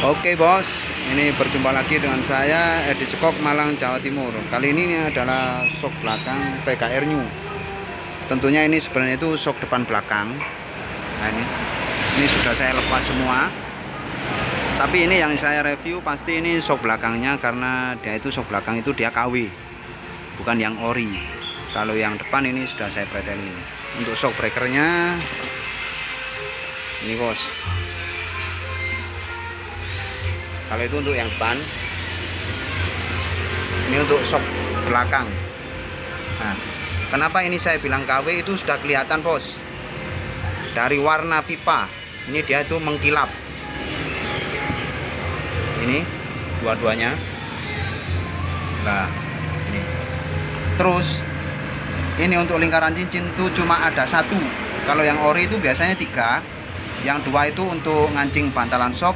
Oke bos, ini berjumpa lagi dengan saya Edi Sekok, Malang, Jawa Timur. Kali ini adalah sok belakang PKR New. Tentunya ini sebenarnya itu sok depan belakang. Nah ini sudah saya lepas semua. Tapi ini yang saya review pasti ini sok belakangnya, karena dia itu sok belakang itu dia KW, bukan yang ori. Kalau yang depan ini sudah saya preteli. Untuk shock breakernya ini bos. Kalau itu untuk yang depan, ini untuk shock belakang. Nah, kenapa ini saya bilang KW? Itu sudah kelihatan bos, dari warna pipa ini dia itu mengkilap. Ini dua-duanya. Nah ini terus ini untuk lingkaran cincin itu cuma ada satu. Kalau yang ori itu biasanya 3, yang 2 itu untuk ngancing bantalan shock.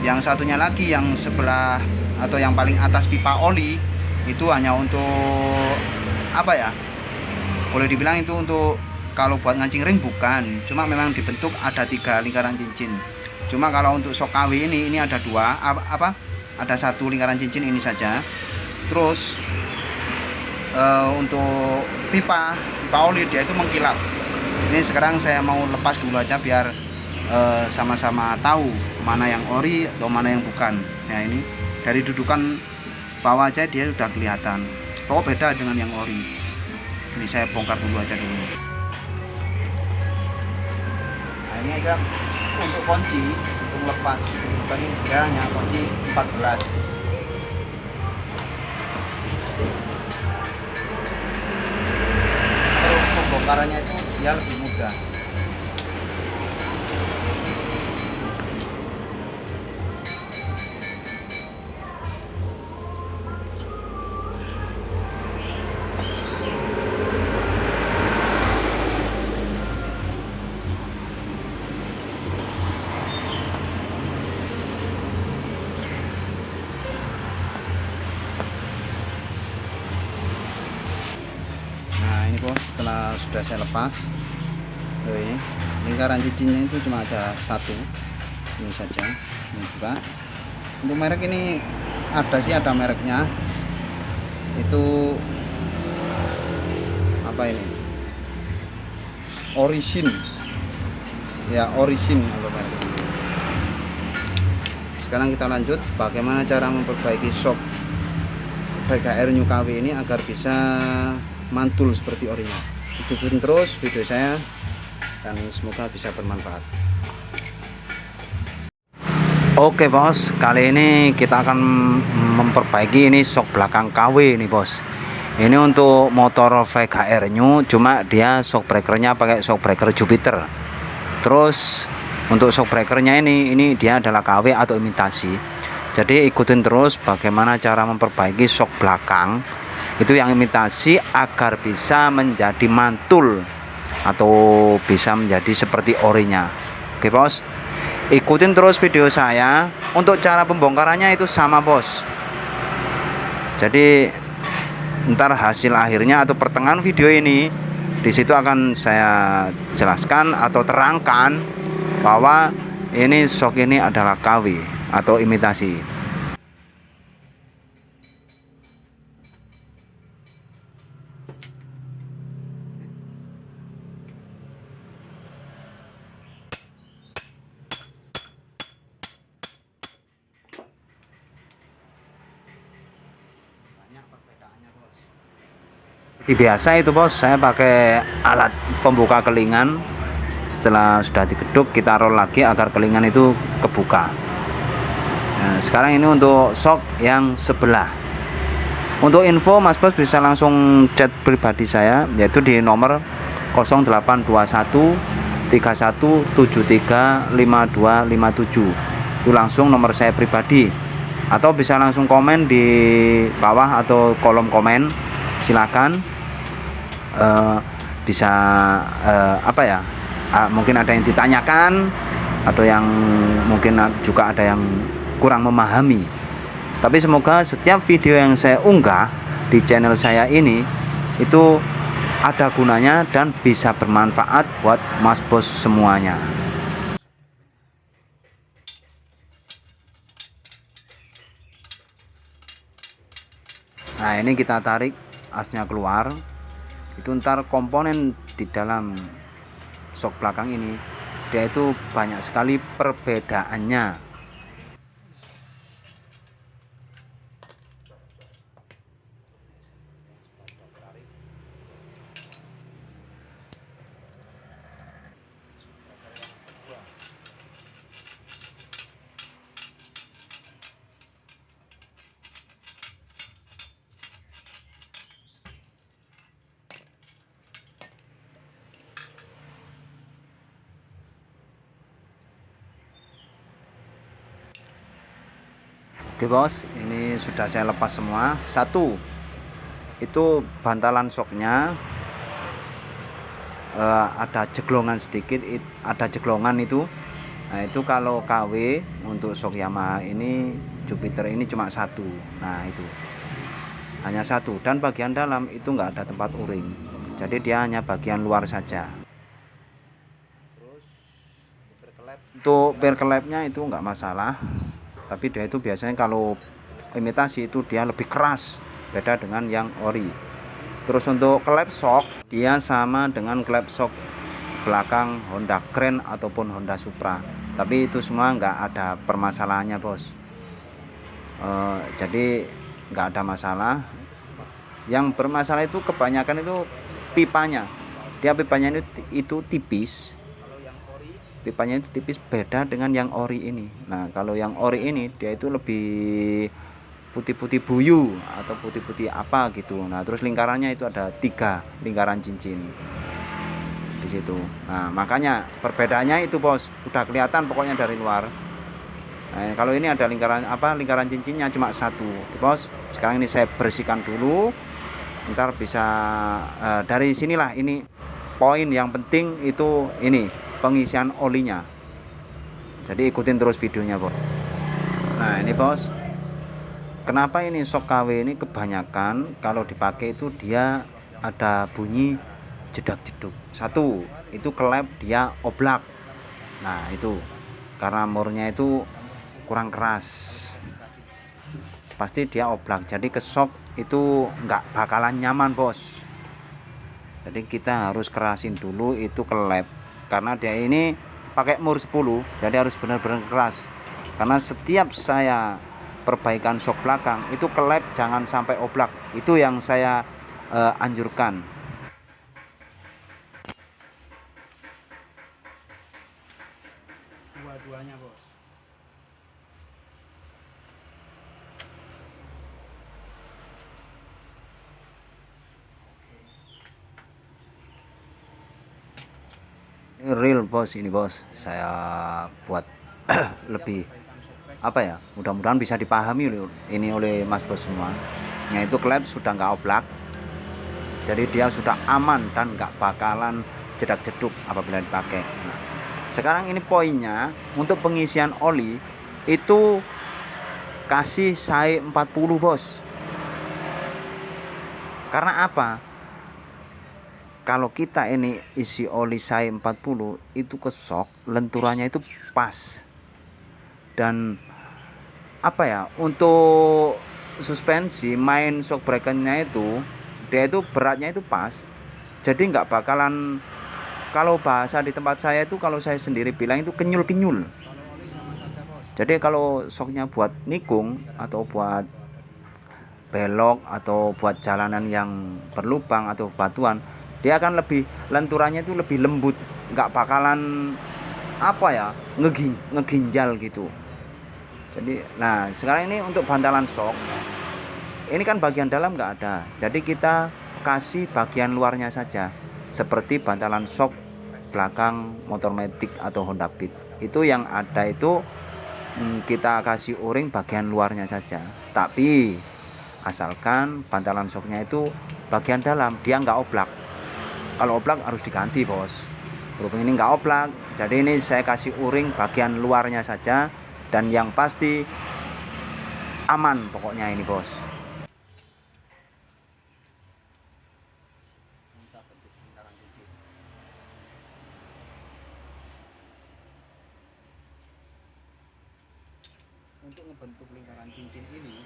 Yang satunya lagi yang sebelah atau yang paling atas pipa oli itu hanya untuk apa ya, boleh dibilang itu untuk kalau buat ngancing ring bukan, cuma memang dibentuk ada 3 lingkaran cincin. Cuma kalau untuk shock KW ini ada 2, ada 1 lingkaran cincin ini saja. Terus untuk pipa oli dia itu mengkilap. Ini sekarang saya mau lepas dulu aja biar sama-sama tahu mana yang ori atau mana yang bukan. Nah ini dari dudukan bawah aja dia sudah kelihatan. Kok beda dengan yang ori. Ini saya bongkar dulu aja dulu. Nah ini aja untuk kunci, untuk lepas. Tadi dia hanya kunci 14. Terus pembongkarannya itu dia lebih mudah. Ini bos, setelah sudah saya lepas, ini lingkaran cincinnya itu cuma ada 1 ini saja. Ini juga untuk merek ini ada mereknya, itu apa ini, Origin ya, Origin kalau merek ini. Sekarang kita lanjut bagaimana cara memperbaiki shock PKR New KW ini agar bisa mantul seperti orinya. Ikutin terus video saya dan semoga bisa bermanfaat. Oke bos, kali ini kita akan memperbaiki ini shock belakang KW ini bos. Ini untuk motor VKR New, cuma dia shock breakernya pakai shock breaker Jupiter. Terus untuk shock breakernya ini dia adalah KW atau imitasi. Jadi ikutin terus bagaimana cara memperbaiki shock belakang itu yang imitasi agar bisa menjadi mantul atau bisa menjadi seperti orinya. Oke bos, ikutin terus video saya. Untuk cara pembongkarannya itu sama bos. Jadi ntar hasil akhirnya atau pertengahan video ini disitu akan saya jelaskan atau terangkan bahwa ini shock ini adalah KW atau imitasi. Seperti biasa itu bos, saya pakai alat pembuka kelingan. Setelah sudah digeduk, kita roll lagi agar kelingan itu kebuka. Nah, sekarang ini untuk shock yang sebelah. Untuk info mas bos bisa langsung chat pribadi saya, yaitu di nomor 0821 3173 5257. Itu langsung nomor saya pribadi, atau bisa langsung komen di bawah atau kolom komen. Silakan bisa mungkin ada yang ditanyakan atau yang mungkin juga ada yang kurang memahami. Tapi semoga setiap video yang saya unggah di channel saya ini itu ada gunanya dan bisa bermanfaat buat mas bos semuanya. Nah, ini kita tarik asnya keluar, itu ntar komponen di dalam sok belakang ini dia itu banyak sekali perbedaannya. Oke bos, ini sudah saya lepas semua. Satu, itu bantalan soknya ada jeglongan sedikit, ada jeglongan itu. Nah itu kalau KW untuk sok Yamaha ini Jupiter ini cuma satu. Nah itu hanya satu, dan bagian dalam itu enggak ada tempat o-ring, jadi dia hanya bagian luar saja. Terus untuk perkelapnya itu enggak masalah, tapi dia itu biasanya kalau imitasi itu dia lebih keras, beda dengan yang ori. Terus untuk klep shock dia sama dengan klep shock belakang Honda Grand ataupun Honda Supra, tapi itu semua nggak ada permasalahannya bos. Jadi nggak ada masalah. Yang bermasalah itu kebanyakan itu pipanya, dia pipanya itu tipis. Pipanya itu tipis, beda dengan yang ori ini. Nah kalau yang ori ini dia itu lebih putih-putih buyu atau putih-putih apa gitu. Nah terus lingkarannya itu ada 3 lingkaran cincin di situ. Nah makanya perbedaannya itu bos, udah kelihatan pokoknya dari luar. Nah kalau ini ada lingkaran cincinnya cuma 1 bos. Sekarang ini saya bersihkan dulu, ntar bisa dari sinilah ini poin yang penting itu ini pengisian olinya. Jadi ikutin terus videonya bos. Nah ini bos, kenapa ini sok KW ini kebanyakan kalau dipakai itu dia ada bunyi jedak-jeduk. Satu, itu kelep dia oblak. Nah itu karena murnya itu kurang keras, pasti dia oblak, jadi ke sok itu nggak bakalan nyaman bos. Jadi kita harus kerasin dulu itu kelep, karena dia ini pakai mur 10, jadi harus benar-benar keras. Karena setiap saya perbaikan sok belakang itu kelep jangan sampai oblak, itu yang saya anjurkan. Dua-duanya bos. Ini real bos, ini bos saya buat lebih apa ya, mudah-mudahan bisa dipahami ini oleh mas bos semua. Nah itu klep sudah nggak oblak, jadi dia sudah aman dan nggak bakalan jedak-jeduk apabila dipakai. Nah, sekarang ini poinnya untuk pengisian oli itu kasih SAE 40 bos. Karena apa? Kalau kita ini isi oli SAE 40 itu ke sok lenturannya itu pas, dan apa ya, untuk suspensi main shock breakernya itu dia itu beratnya itu pas, jadi nggak bakalan, kalau bahasa di tempat saya itu kalau saya sendiri bilang itu kenyul-kenyul. Jadi kalau shocknya buat nikung atau buat belok atau buat jalanan yang berlubang atau batuan, dia akan lebih, lenturannya itu lebih lembut, nggak bakalan apa ya, ngeginjal gitu. Jadi nah sekarang ini untuk bantalan shock ini kan bagian dalam nggak ada, jadi kita kasih bagian luarnya saja, seperti bantalan shock belakang motor Matic atau Honda Beat itu yang ada itu kita kasih o-ring bagian luarnya saja, tapi asalkan bantalan shocknya itu bagian dalam dia nggak oblak. Kalau oblak harus diganti bos. Berhubung ini nggak oblak, jadi ini saya kasih o-ring bagian luarnya saja, dan yang pasti aman pokoknya ini bos. Untuk ngebentuk lingkaran cincin ini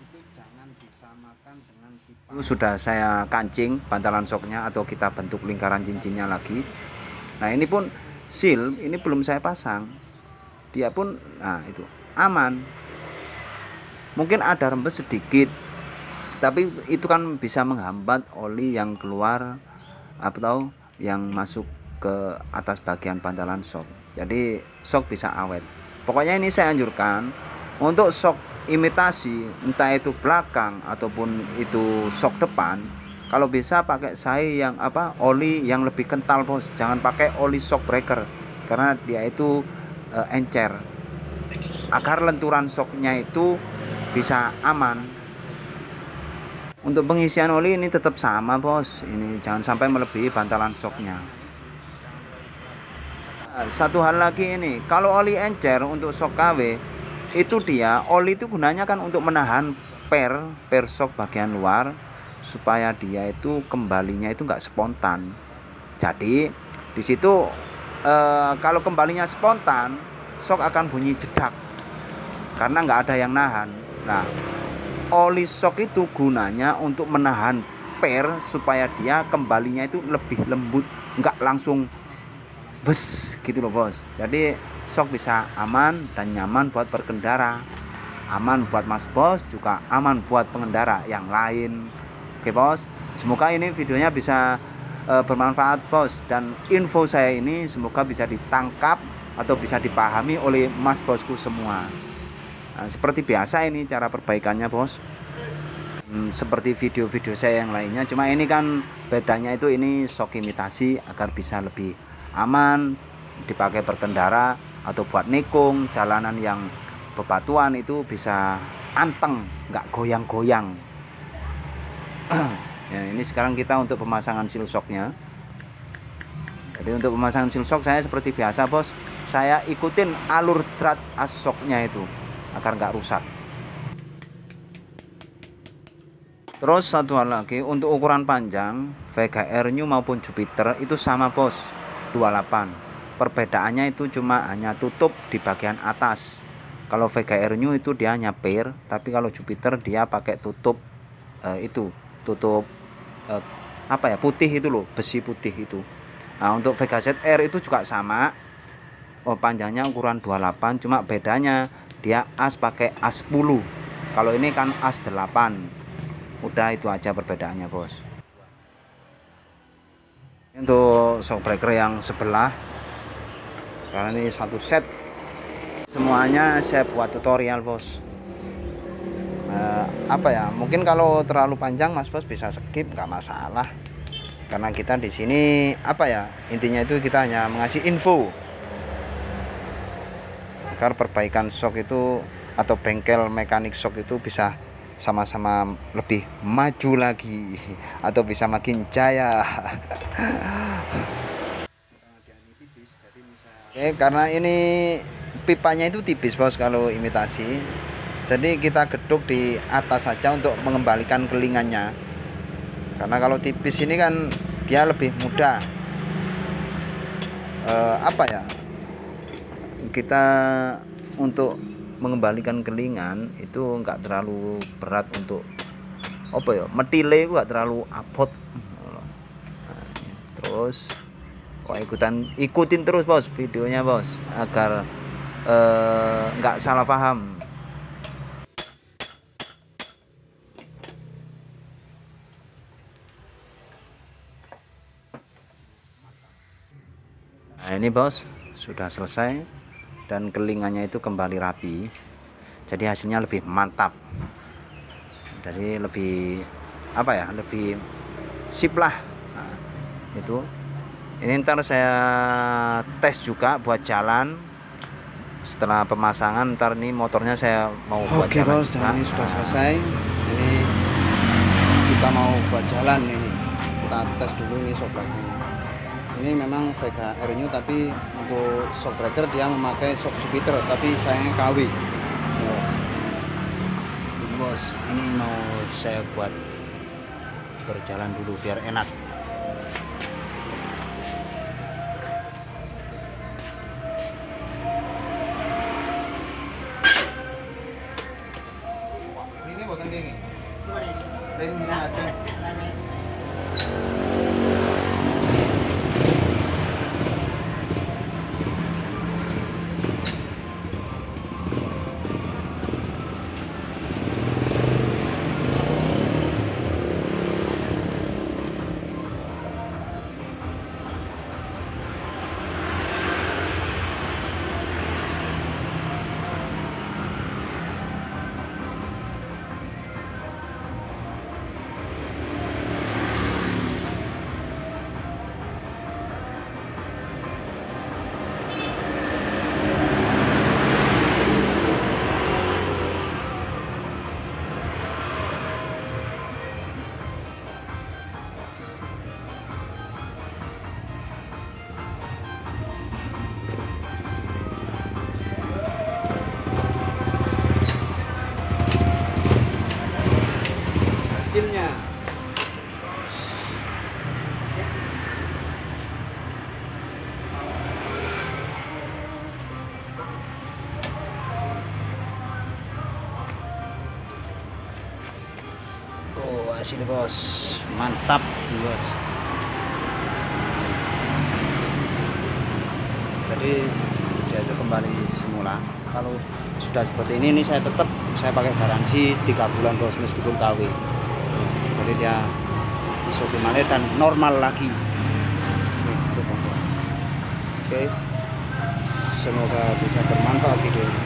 itu itu jangan disamakan dengan pipa. Itu sudah saya kancing bantalan shocknya atau kita bentuk lingkaran cincinnya lagi. Nah ini pun seal ini belum saya pasang, dia pun nah itu aman. Mungkin ada rembes sedikit, tapi itu kan bisa menghambat oli yang keluar atau yang masuk ke atas bagian bantalan shock. Jadi shock bisa awet. Pokoknya ini saya anjurkan untuk shock imitasi, entah itu belakang ataupun itu shock depan, kalau bisa pakai yang oli yang lebih kental bos. Jangan pakai oli shock breaker karena dia itu encer, agar lenturan shocknya itu bisa aman. Untuk pengisian oli ini tetap sama bos, ini jangan sampai melebihi bantalan shocknya. Satu hal lagi ini, kalau oli encer untuk shock KW itu dia oli itu gunanya kan untuk menahan per shock bagian luar supaya dia itu kembalinya itu enggak spontan. Jadi di situ kalau kembalinya spontan, shock akan bunyi jedak karena enggak ada yang nahan. Nah, oli shock itu gunanya untuk menahan per supaya dia kembalinya itu lebih lembut, enggak langsung bes gitu loh bos. Jadi shock bisa aman dan nyaman buat berkendara, aman buat mas bos, juga aman buat pengendara yang lain. Oke bos, semoga ini videonya bisa bermanfaat bos, dan info saya ini semoga bisa ditangkap atau bisa dipahami oleh mas bosku semua. Nah, seperti biasa ini cara perbaikannya bos, seperti video-video saya yang lainnya, cuma ini kan bedanya itu ini shock imitasi agar bisa lebih aman dipakai berkendara atau buat nikung jalanan yang bebatuan itu bisa anteng, nggak goyang-goyang. Ya, ini sekarang kita untuk pemasangan seal shocknya. Jadi untuk pemasangan seal shock saya seperti biasa bos, saya ikutin alur drat as shocknya itu agar nggak rusak. Terus satu hal lagi, untuk ukuran panjang Vega Air New maupun Jupiter itu sama bos, 28. Perbedaannya itu cuma hanya tutup di bagian atas. Kalau Vega Air New itu dia hanya pair, tapi kalau Jupiter dia pakai tutup putih itu loh, besi putih itu. Nah untuk Vega ZR itu juga sama, panjangnya ukuran 28, cuma bedanya dia as pakai as 10, kalau ini kan as 8. Udah itu aja perbedaannya bos. Untuk shock breaker yang sebelah, karena ini satu set semuanya saya buat tutorial bos. Mungkin kalau terlalu panjang mas bos bisa skip, nggak masalah, karena kita di sini intinya itu kita hanya mengasih info agar perbaikan shock itu atau bengkel mekanik shock itu bisa sama-sama lebih maju lagi atau bisa makin jaya. Oke, karena ini pipanya itu tipis bos kalau imitasi, jadi kita geduk di atas saja untuk mengembalikan kelingannya, karena kalau tipis ini kan dia lebih mudah kita untuk mengembalikan kelingan itu enggak terlalu berat, untuk metile itu enggak terlalu abot. Terus ikutin terus bos videonya bos, agar enggak salah paham. Nah ini bos sudah selesai dan kelingannya itu kembali rapi, jadi hasilnya lebih mantap, jadi lebih lebih sip lah. Nah, itu ini ntar saya tes juga buat jalan setelah pemasangan. Ntar nih motornya saya mau buat jalan bos, juga. Ini sudah selesai, ini kita mau buat jalan nih, kita tes dulu nih shock breaker. Ini memang Vega Air New, tapi untuk shock breaker dia memakai shock Jupiter, tapi sayangnya KW. Bos, ini mau saya buat berjalan dulu biar enak. Ini buatan gini. penting ini aja. Mesinnya hasil bos, mantap bos. Jadi dia itu kembali semula. Kalau sudah seperti ini saya tetap saya pakai garansi 3 bulan bos, meskipun KW. Jadi dia iso kembali dan normal lagi. Oke, semoga bisa bermanfaat video ini.